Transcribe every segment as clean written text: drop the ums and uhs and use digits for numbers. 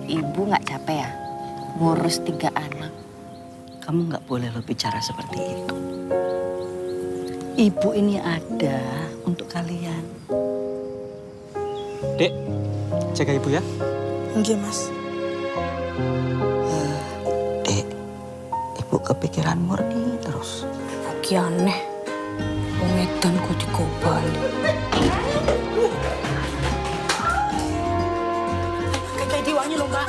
Ibu nggak capek ya ngurus 3 anak? Kamu nggak boleh lo bicara seperti itu. Ibu ini ada untuk kalian. Dek, jaga ibu ya. Enggak, Mas. Dek, ibu kepikiran Murni terus. Ki aneh. Wong edan kok digobali. Kayak diwangi lho, Mbak.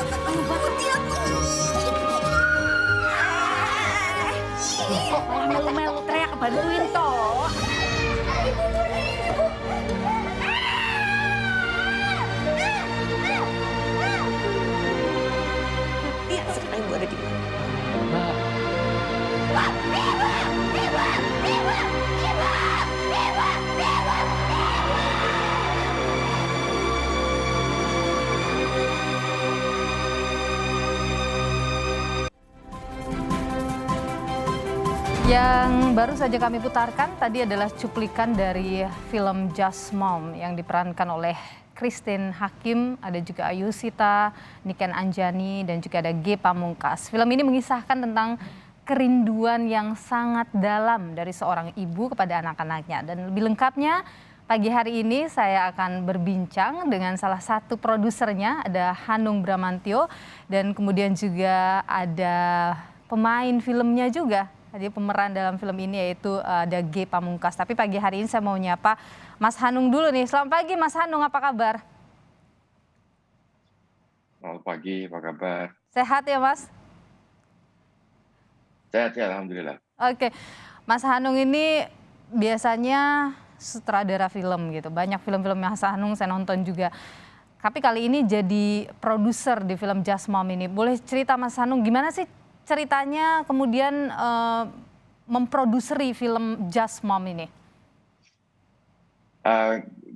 Kok malah melu-melu teriak bantuin toh? Lihat sekarang ibu ada di mana. Mbak, Yang baru saja kami putarkan tadi adalah cuplikan dari film Just Mom yang diperankan oleh Christine Hakim, ada juga Ayu Sita, Niken Anjani, dan juga ada G. Pamungkas. Film ini mengisahkan tentang kerinduan yang sangat dalam dari seorang ibu kepada anak-anaknya. Dan lebih lengkapnya, pagi hari ini saya akan berbincang dengan salah satu produsernya, ada Hanung Bramantyo, dan kemudian juga ada pemain filmnya juga. Jadi pemeran dalam film ini yaitu ada G. Pamungkas. Tapi pagi hari ini saya mau nyapa Mas Hanung dulu nih. Selamat pagi Mas Hanung, apa kabar? Selamat pagi, apa kabar? Sehat ya Mas? Sehat ya, alhamdulillah. Oke, Mas Hanung ini biasanya sutradara film gitu. Banyak film-film Mas Hanung saya nonton juga. Tapi kali ini jadi produser di film Just Mom ini. Boleh cerita Mas Hanung gimana sih ceritanya kemudian memproduksi film Just Mom ini?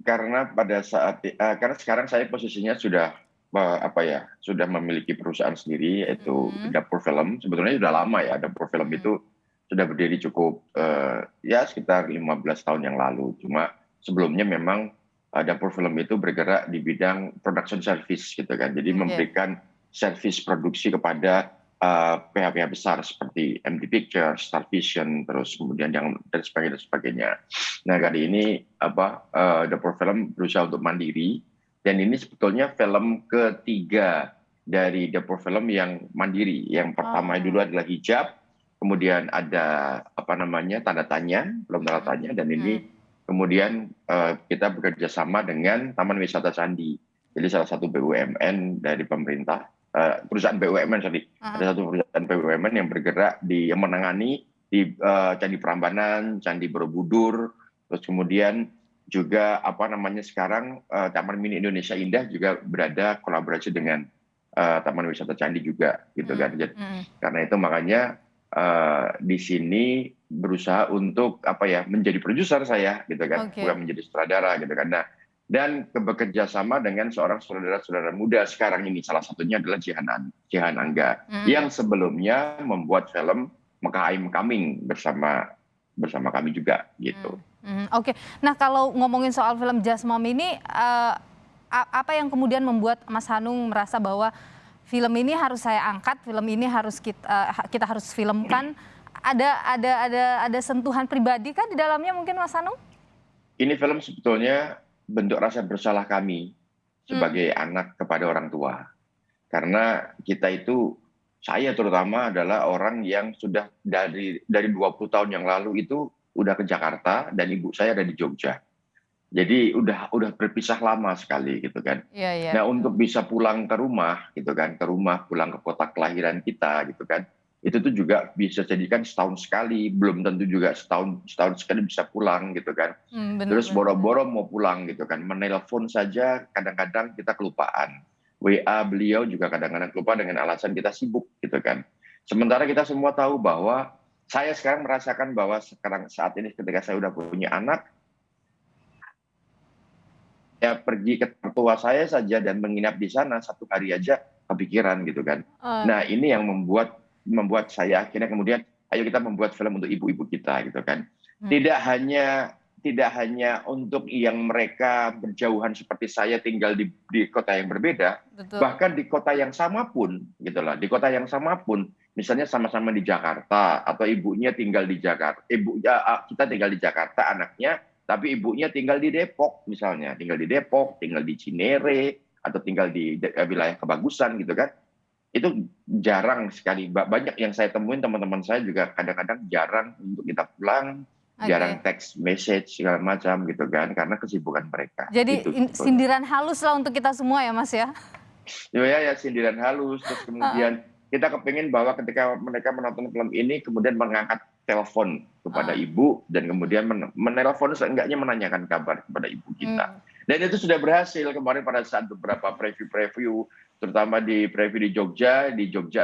Karena pada saat karena sekarang saya posisinya sudah sudah memiliki perusahaan sendiri yaitu Dapur Film. Sebetulnya sudah lama ya, Dapur Film itu sudah berdiri cukup ya sekitar 15 tahun yang lalu. Cuma sebelumnya memang Dapur Film itu bergerak di bidang production service gitu kan. Jadi memberikan service produksi kepada pihak-pihak besar seperti MD Pictures, Star Vision, terus kemudian dan sebagainya. Nah kali ini Dapur Film berusaha untuk mandiri, dan ini sebetulnya film ketiga dari Dapur Film yang mandiri. Yang pertama dulu adalah Hijab, kemudian ada Tanda Tanya, belum Tanda Tanya, dan ini kemudian kita bekerja sama dengan Taman Wisata Candi. Jadi salah satu BUMN dari pemerintah. Perusahaan BUMN ada satu perusahaan BUMN yang bergerak yang menangani di Candi Prambanan, Candi Borobudur, terus kemudian juga sekarang Taman Mini Indonesia Indah juga berada kolaborasi dengan Taman Wisata Candi juga gitu kan. Karena itu makanya di sini berusaha untuk menjadi produser saya gitu kan, bukan menjadi sutradara gitu kan. Nah, dan bekerja sama dengan seorang saudara-saudara muda sekarang ini, salah satunya adalah Jihan Angga yang sebelumnya membuat film Mekah I'm Coming bersama kami juga gitu. Oke, nah kalau ngomongin soal film Just Mom ini, apa yang kemudian membuat Mas Hanung merasa bahwa film ini harus saya angkat, film ini harus kita harus filmkan? Ada sentuhan pribadi kan di dalamnya mungkin Mas Hanung? Ini film sebetulnya bentuk rasa bersalah kami sebagai anak kepada orang tua. Karena kita itu, saya terutama adalah orang yang sudah dari 20 tahun yang lalu itu udah ke Jakarta dan ibu saya ada di Jogja. Jadi udah berpisah lama sekali gitu kan. Nah, untuk bisa pulang ke rumah gitu kan, pulang ke kota kelahiran kita gitu kan. Itu tuh juga bisa jadikan setahun sekali, belum tentu juga setahun sekali bisa pulang gitu kan. Terus boro-boro mau pulang gitu kan, menelpon saja kadang-kadang kita kelupaan. WA beliau juga kadang-kadang lupa dengan alasan kita sibuk gitu kan. Sementara kita semua tahu bahwa saya sekarang merasakan bahwa saat ini ketika saya udah punya anak, ya pergi ke mertua saya saja dan menginap di sana 1 hari aja kepikiran gitu kan. Nah ini yang membuat saya akhirnya kemudian ayo kita membuat film untuk ibu-ibu kita gitu kan. Tidak hanya tidak hanya untuk yang mereka berjauhan seperti saya tinggal di kota yang berbeda, Betul. bahkan di kota yang sama pun, gitulah. Di kota yang sama pun, misalnya sama-sama di Jakarta atau ibunya tinggal di Jakarta, kita tinggal di Jakarta anaknya, tapi ibunya tinggal di Depok misalnya, tinggal di Depok, tinggal di Cinere atau tinggal di wilayah Kebagusan gitu kan. Itu jarang sekali. Banyak yang saya temuin teman-teman saya juga kadang-kadang jarang untuk kita pulang, jarang text message segala macam gitu kan, karena kesibukan mereka. Jadi gitu. sindiran halus lah untuk kita semua ya Mas ya. Ya sindiran halus, terus kemudian kita kepingin bahwa ketika mereka menonton film ini kemudian mengangkat telepon kepada ibu dan kemudian menelpon seenggaknya menanyakan kabar kepada ibu kita. Dan itu sudah berhasil kemarin pada saat beberapa preview terutama di preview di Jogja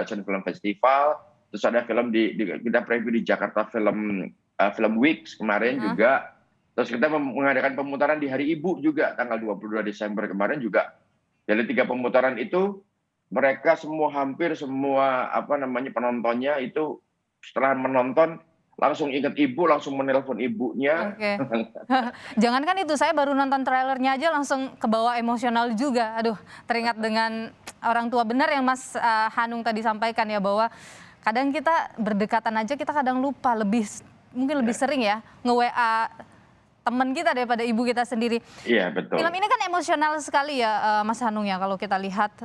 Asian Film Festival, terus ada film kita preview di Jakarta Film Week kemarin juga, terus kita mengadakan pemutaran di Hari Ibu juga tanggal 22 Desember kemarin juga. Dari 3 pemutaran itu mereka hampir semua penontonnya itu setelah menonton langsung ingat ibu, langsung menelpon ibunya. Oke. Jangankan itu, saya baru nonton trailernya aja langsung kebawa emosional juga. Aduh, teringat dengan orang tua, benar yang Mas Hanung tadi sampaikan ya, bahwa kadang kita berdekatan aja kita kadang lupa, mungkin lebih sering ya nge-WA teman kita daripada ibu kita sendiri. Iya, betul. Film ini kan emosional sekali ya Mas Hanung ya, kalau kita lihat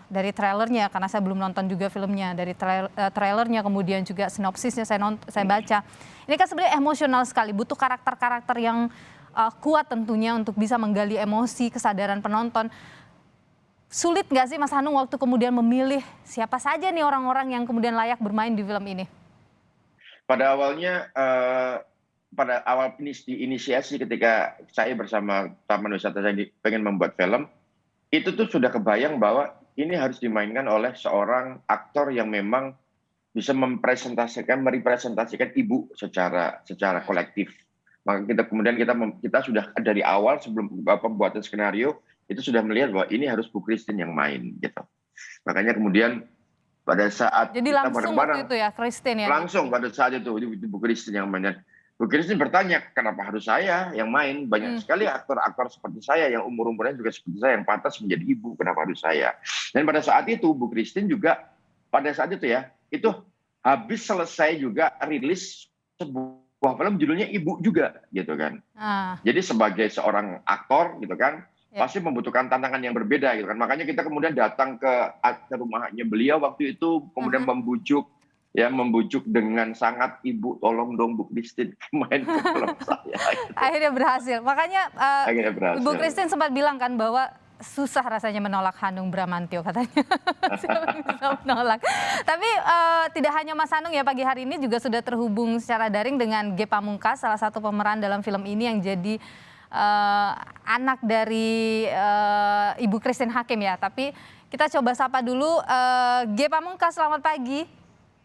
dari trailernya, karena saya belum nonton juga filmnya, dari trailernya kemudian juga sinopsisnya saya baca. Ini kan sebenarnya emosional sekali, butuh karakter-karakter yang kuat tentunya untuk bisa menggali emosi, kesadaran penonton. Sulit nggak sih Mas Hanung waktu kemudian memilih siapa saja nih orang-orang yang kemudian layak bermain di film ini? Pada awalnya, pada awal inisiasi ketika saya bersama Taman Wisata saya pengen membuat film, itu tuh sudah kebayang bahwa ini harus dimainkan oleh seorang aktor yang memang bisa merepresentasikan ibu secara kolektif. Maka kita sudah dari awal sebelum pembuatan skenario itu sudah melihat bahwa ini harus Bu Christine yang main gitu. Makanya kemudian pada saat jadi kita langsung bareng-bareng, itu ya Christine ya. langsung pada saat itu Bu Christine yang main. Bu Christine bertanya, kenapa harus saya yang main? Banyak sekali aktor-aktor seperti saya yang umur-umurnya juga seperti saya yang pantas menjadi ibu, kenapa harus saya? Dan pada saat itu Bu Christine juga pada saat itu ya, itu habis selesai juga rilis sebuah film judulnya Ibu juga gitu kan. Jadi sebagai seorang aktor gitu kan, pasti membutuhkan tantangan yang berbeda gitu kan. Makanya kita kemudian datang ke rumahnya beliau waktu itu, kemudian membujuk dengan sangat, ibu tolong dong Bu Christine main ke film saya. Gitu. Akhirnya berhasil. Makanya Ibu Christine sempat bilang kan bahwa susah rasanya menolak Hanung Bramantyo katanya. Bisa menolak. Tapi tidak hanya Mas Hanung ya, pagi hari ini juga sudah terhubung secara daring dengan Ge Pamungkas, salah satu pemeran dalam film ini yang jadi anak dari Ibu Christine Hakim ya. Tapi kita coba sapa dulu Ge Pamungkas, selamat pagi.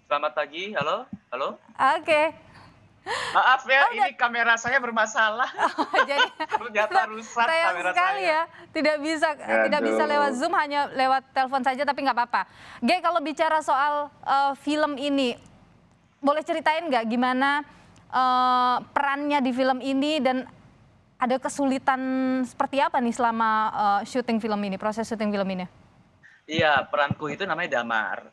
Selamat pagi, halo. Oke. Maaf ya, ini kamera saya bermasalah. Jadi ternyata rusak sayang kamera sekali saya. Ya, tidak bisa lewat Zoom, hanya lewat telepon saja, tapi nggak apa-apa. Ge, kalau bicara soal film ini, boleh ceritain nggak gimana perannya di film ini dan ada kesulitan seperti apa nih selama syuting film ini, proses syuting film ini? Iya, peranku itu namanya Damar.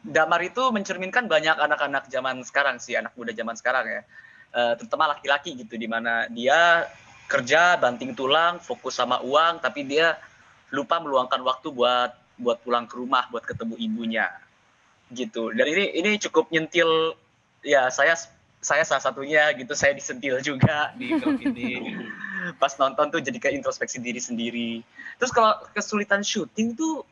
Damar itu mencerminkan banyak anak-anak zaman sekarang sih, anak muda zaman sekarang ya. Terutama laki-laki gitu, di mana dia kerja banting tulang, fokus sama uang, tapi dia lupa meluangkan waktu buat pulang ke rumah, buat ketemu ibunya. Gitu. Dan ini cukup nyentil ya, saya salah satunya gitu, saya disentil juga di film ini. Pas nonton tuh jadi kayak introspeksi diri sendiri. Terus kalau kesulitan syuting tuh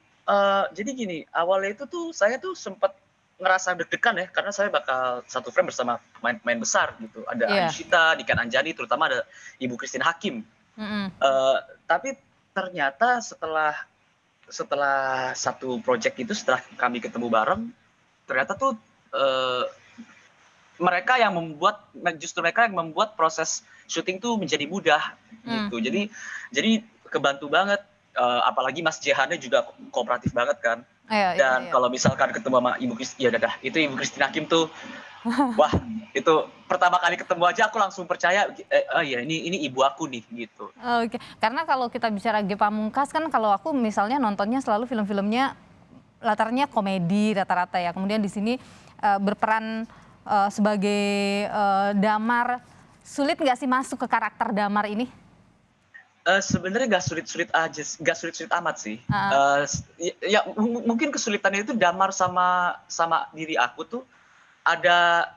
jadi gini, awalnya itu tuh saya tuh sempat ngerasa deg-degan ya, karena saya bakal satu frame bersama pemain besar gitu. Ada Ayushita, Niken Anjani, terutama ada Ibu Christine Hakim. Tapi ternyata setelah satu project itu, setelah kami ketemu bareng, ternyata tuh justru mereka yang membuat proses syuting tuh menjadi mudah gitu. Jadi kebantu banget. Apalagi Mas Jehannya juga kooperatif banget kan. Dan kalau misalkan ketemu sama Ibu Christine, Ibu Christine Hakim tuh Wah, itu pertama kali ketemu aja aku langsung percaya, oh iya ini ibu aku nih gitu. Oke, karena kalau kita bicara Ge Pamungkas kan kalau aku misalnya nontonnya selalu film-filmnya latarnya komedi rata-rata ya. Kemudian di sini berperan sebagai Damar. Sulit nggak sih masuk ke karakter Damar ini? Sebenarnya nggak sulit-sulit amat sih. Ya mungkin kesulitannya itu Damar sama diri aku tuh ada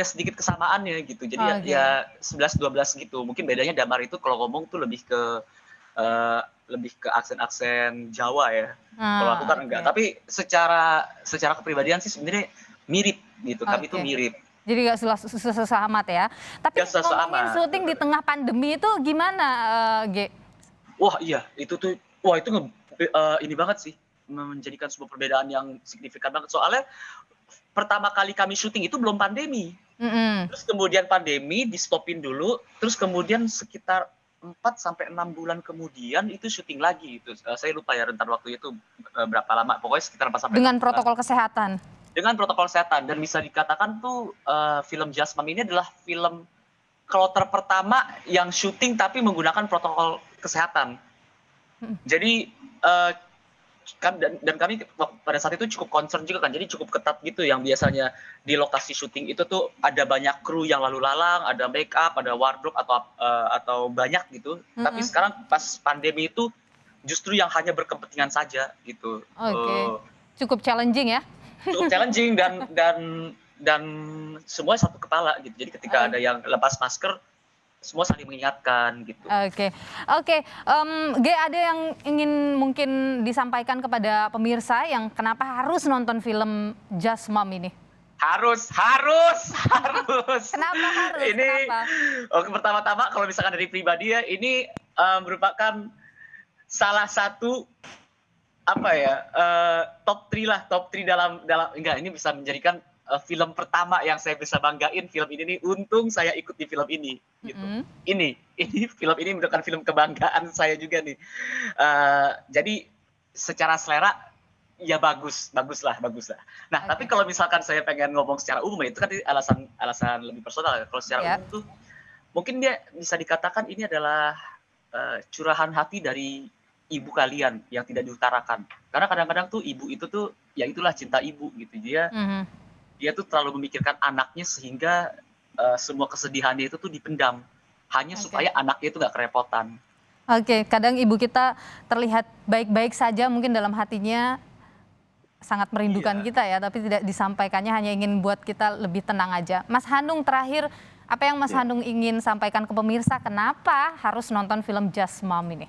sedikit kesamaannya gitu. Jadi ya 11-12 gitu. Mungkin bedanya Damar itu kalau ngomong tuh lebih ke aksen-aksen Jawa ya. Kalau aku kan enggak. Tapi secara kepribadian sih sebenarnya mirip gitu. Kami tuh mirip. Jadi nggak susah amat ya. Tapi ngomongin syuting di tengah pandemi itu gimana, Ge? Wah iya, itu ini banget sih, menjadikan sebuah perbedaan yang signifikan banget. Soalnya pertama kali kami syuting itu belum pandemi. Terus kemudian pandemi di-stopin dulu, terus kemudian sekitar 4-6 bulan kemudian itu syuting lagi gitu. Saya lupa ya rentan waktu itu berapa lama, pokoknya sekitar 4-6 dengan protokol kesehatan. Dengan protokol kesehatan, dan bisa dikatakan tuh film Just Mom ini adalah film kloter pertama yang syuting tapi menggunakan protokol kesehatan. Jadi dan kami pada saat itu cukup concern juga kan, jadi cukup ketat gitu. Yang biasanya di lokasi syuting itu tuh ada banyak kru yang lalu lalang, ada make up, ada wardrobe atau banyak gitu. Tapi sekarang pas pandemi itu justru yang hanya berkepentingan saja gitu. Cukup challenging ya. Cukup challenging dan semua satu kepala gitu. Jadi ketika ada yang lepas masker, semua saling mengingatkan gitu. Oke. Ge, ada yang ingin mungkin disampaikan kepada pemirsa yang kenapa harus nonton film Just Mom ini? Harus. Kenapa harus? Ini, kenapa? Pertama-tama kalau misalkan dari pribadi ya, ini merupakan salah satu top 3 dalam enggak, ini bisa menjadikan film pertama yang saya bisa banggain. Film ini nih, untung saya ikut di film ini gitu. Ini film ini merupakan film kebanggaan saya juga nih. Jadi secara selera ya bagus lah. Nah, tapi kalau misalkan saya pengen ngomong secara umum, itu kan alasan lebih personal. Kalau secara umum tuh mungkin dia bisa dikatakan ini adalah curahan hati dari ibu kalian yang tidak diutarakan. Karena kadang-kadang tuh ibu itu tuh ya itulah cinta ibu gitu. Dia tuh terlalu memikirkan anaknya sehingga semua kesedihannya itu tuh dipendam hanya supaya anaknya itu nggak kerepotan. Kadang ibu kita terlihat baik-baik saja, mungkin dalam hatinya sangat merindukan kita ya, tapi tidak disampaikannya, hanya ingin buat kita lebih tenang aja. Mas Hanung, terakhir apa yang Mas Hanung ingin sampaikan ke pemirsa, kenapa harus nonton film Just Mom ini?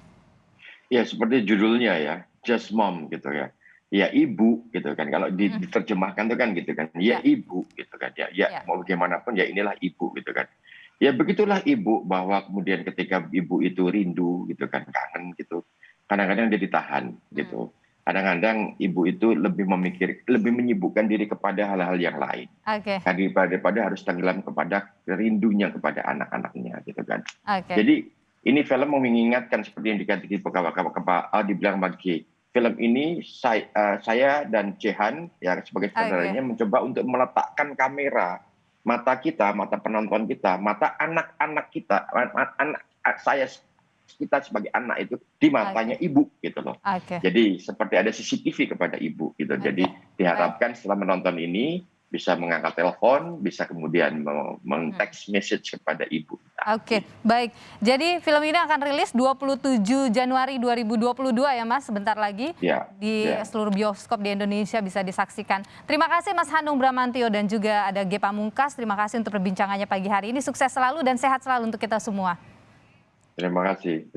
Ya, seperti judulnya ya, Just Mom gitu ya. Ya ibu gitu kan, kalau diterjemahkan tuh kan gitu kan, ya ibu gitu kan, ya mau bagaimanapun ya inilah ibu gitu kan. Ya begitulah ibu, bahwa kemudian ketika ibu itu rindu gitu kan, kangen gitu, kadang-kadang dia ditahan gitu. Kadang-kadang ibu itu lebih menyibukkan diri kepada hal-hal yang lain. Daripada harus tenggelam kepada rindunya kepada anak-anaknya gitu kan. Jadi ini film mengingatkan seperti yang dikatakan dibilang bagi film ini saya dan Jehan ya sebagai saudaranya mencoba untuk meletakkan kamera mata kita, mata penonton kita, mata anak-anak kita, kita sebagai anak itu di matanya ibu gitu loh. Jadi seperti ada CCTV kepada ibu gitu. Jadi diharapkan setelah menonton ini bisa mengangkat telepon, bisa kemudian men-text message kepada ibu. Baik. Jadi film ini akan rilis 27 Januari 2022 ya Mas, sebentar lagi di seluruh bioskop di Indonesia bisa disaksikan. Terima kasih Mas Hanung Bramantyo dan juga ada Ge Pamungkas. Terima kasih untuk perbincangannya pagi hari ini. Sukses selalu dan sehat selalu untuk kita semua. Terima kasih.